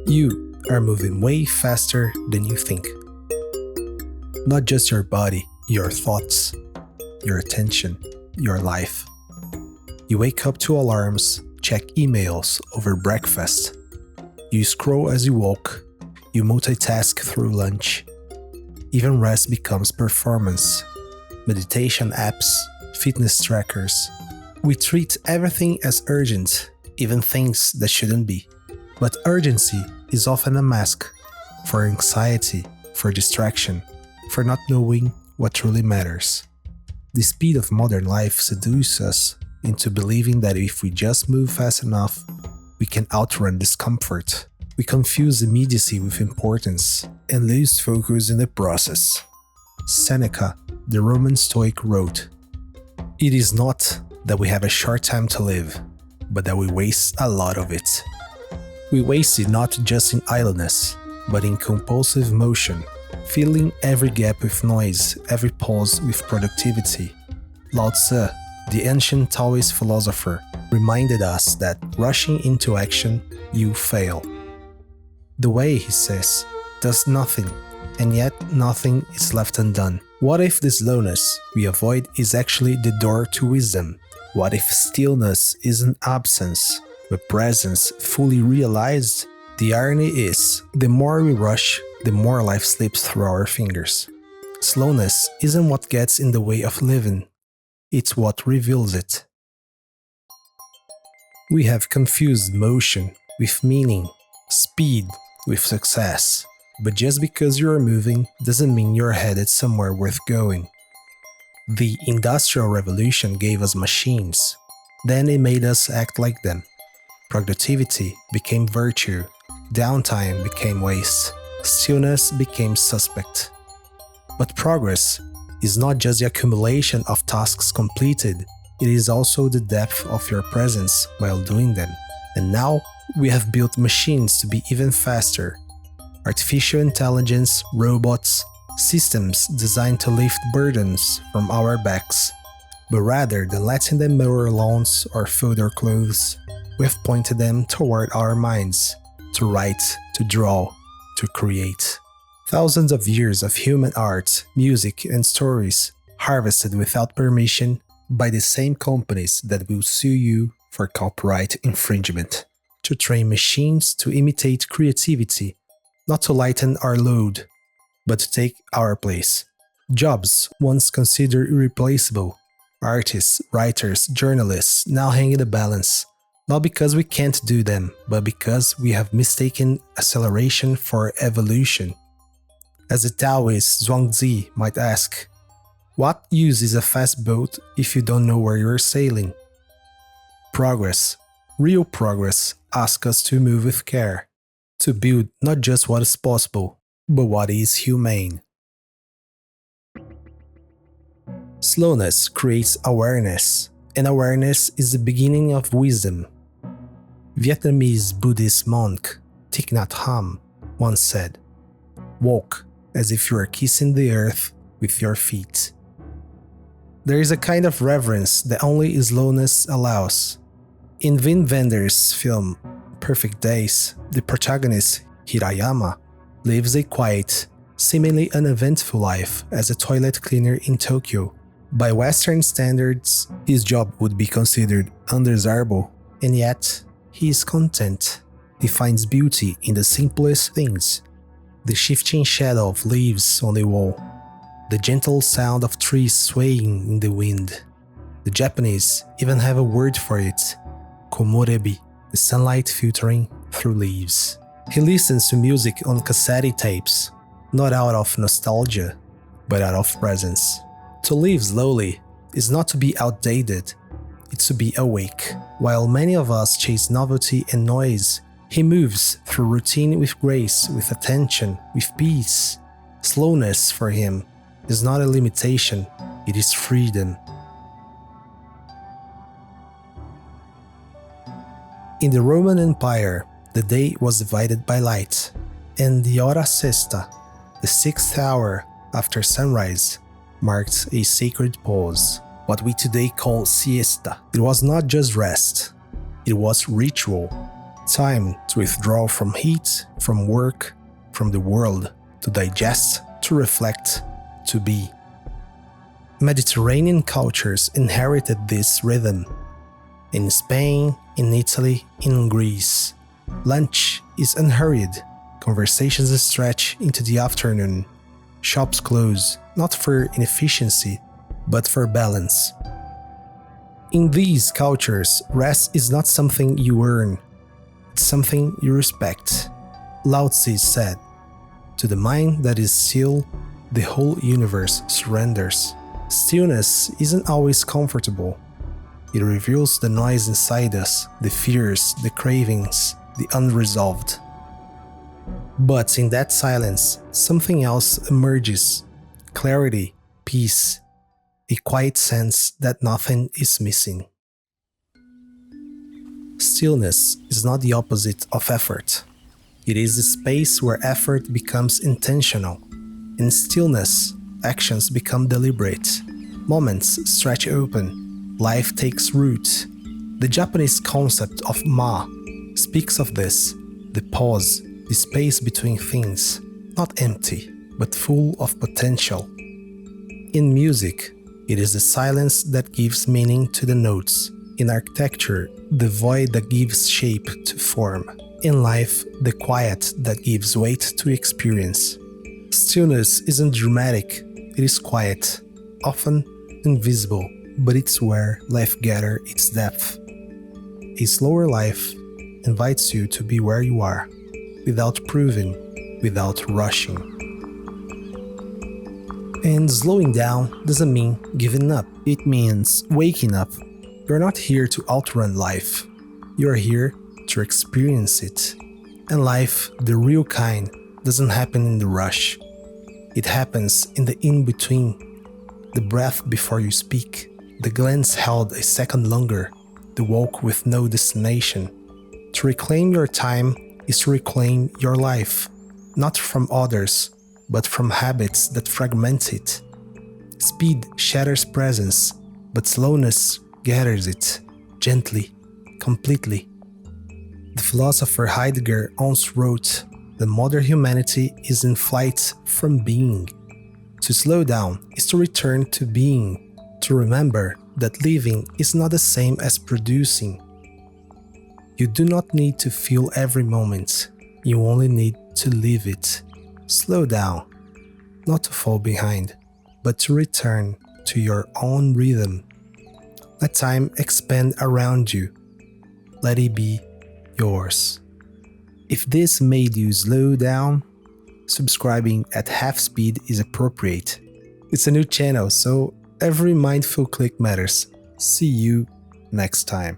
You are moving way faster than you think. Not just your body, your thoughts, your attention, your life. You wake up to alarms, check emails over breakfast. You scroll as you walk. You multitask through lunch. Even rest becomes performance. Meditation apps, fitness trackers. We treat everything as urgent, even things that shouldn't be. But urgency is often a mask for anxiety, for distraction, for not knowing what truly matters. The speed of modern life seduces us into believing that if we just move fast enough, we can outrun discomfort. We confuse immediacy with importance and lose focus in the process. Seneca, the Roman Stoic, wrote, "It is not that we have a short time to live, but that we waste a lot of it." We waste it not just in idleness, but in compulsive motion, filling every gap with noise, every pause with productivity. Lao Tzu, the ancient Taoist philosopher, reminded us that rushing into action, you fail. The way, he says, does nothing, and yet nothing is left undone. What if the slowness we avoid is actually the door to wisdom? What if stillness isn't absence, but presence fully realized? The irony is, the more we rush, the more life slips through our fingers. Slowness isn't what gets in the way of living, it's what reveals it. We have confused motion with meaning, speed with success, but just because you are moving doesn't mean you're headed somewhere worth going. The Industrial Revolution gave us machines, then it made us act like them. Productivity became virtue, downtime became waste, stillness became suspect. But progress is not just the accumulation of tasks completed, it is also the depth of your presence while doing them. And now, we have built machines to be even faster. Artificial intelligence, robots, systems designed to lift burdens from our backs. But rather than letting them mow our lawns or fold our clothes, we have pointed them toward our minds, to write, to draw, to create. Thousands of years of human art, music, and stories harvested without permission by the same companies that will sue you for copyright infringement. To train machines to imitate creativity, not to lighten our load, but to take our place. Jobs once considered irreplaceable. Artists, writers, journalists now hang in the balance, not because we can't do them, but because we have mistaken acceleration for evolution. As the Taoist Zhuangzi might ask, what use is a fast boat if you don't know where you're sailing? Progress, real progress, asks us to move with care, to build not just what is possible, but what is humane. Slowness creates awareness, and awareness is the beginning of wisdom. Vietnamese Buddhist monk Thich Nhat Hanh once said, "Walk as if you are kissing the earth with your feet." There is a kind of reverence that only slowness allows. In Wim Wenders' film Perfect Days, the protagonist, Hirayama, lives a quiet, seemingly uneventful life as a toilet cleaner in Tokyo. By Western standards, his job would be considered undesirable, and yet, he is content. He finds beauty in the simplest things. The shifting shadow of leaves on the wall, the gentle sound of trees swaying in the wind. The Japanese even have a word for it, komorebi, the sunlight filtering through leaves. He listens to music on cassette tapes, not out of nostalgia, but out of presence. To live slowly is not to be outdated, it's to be awake. While many of us chase novelty and noise, he moves through routine with grace, with attention, with peace. Slowness for him is not a limitation, it is freedom. In the Roman Empire, the day was divided by light, and the hora sesta, the 6th hour after sunrise, marked a sacred pause, what we today call siesta. It was not just rest, it was ritual. Time to withdraw from heat, from work, from the world, to digest, to reflect, to be. Mediterranean cultures inherited this rhythm. In Spain, in Italy, in Greece, lunch is unhurried, conversations stretch into the afternoon, shops close, not for inefficiency, but for balance. In these cultures, rest is not something you earn, it's something you respect. Lao Tzu said, "To the mind that is still, the whole universe surrenders." Stillness isn't always comfortable. It reveals the noise inside us, the fears, the cravings, the unresolved. But in that silence, something else emerges: clarity, peace, a quiet sense that nothing is missing. Stillness is not the opposite of effort. It is the space where effort becomes intentional. In stillness, actions become deliberate. Moments stretch open. Life takes root. The Japanese concept of ma speaks of this, the pause, the space between things, not empty, but full of potential. In music, it is the silence that gives meaning to the notes. In architecture, the void that gives shape to form. In life, the quiet that gives weight to experience. Stillness isn't dramatic, it is quiet, often invisible, but it's where life gathers its depth. A slower life invites you to be where you are, without proving, without rushing. And slowing down doesn't mean giving up, it means waking up. You're not here to outrun life, you're here to experience it. And life, the real kind, doesn't happen in the rush. It happens in the in-between, the breath before you speak, the glance held a second longer, the walk with no destination. To reclaim your time is to reclaim your life, not from others, but from habits that fragment it. Speed shatters presence, but slowness gathers it, gently, completely. The philosopher Heidegger once wrote, "The modern humanity is in flight from being." To slow down is to return to being, to remember that living is not the same as producing. You do not need to feel every moment, you only need to live it. Slow down, not to fall behind, but to return to your own rhythm. Let time expand around you. Let it be yours. If this made you slow down, subscribing at half speed is appropriate. It's a new channel, so every mindful click matters. See you next time.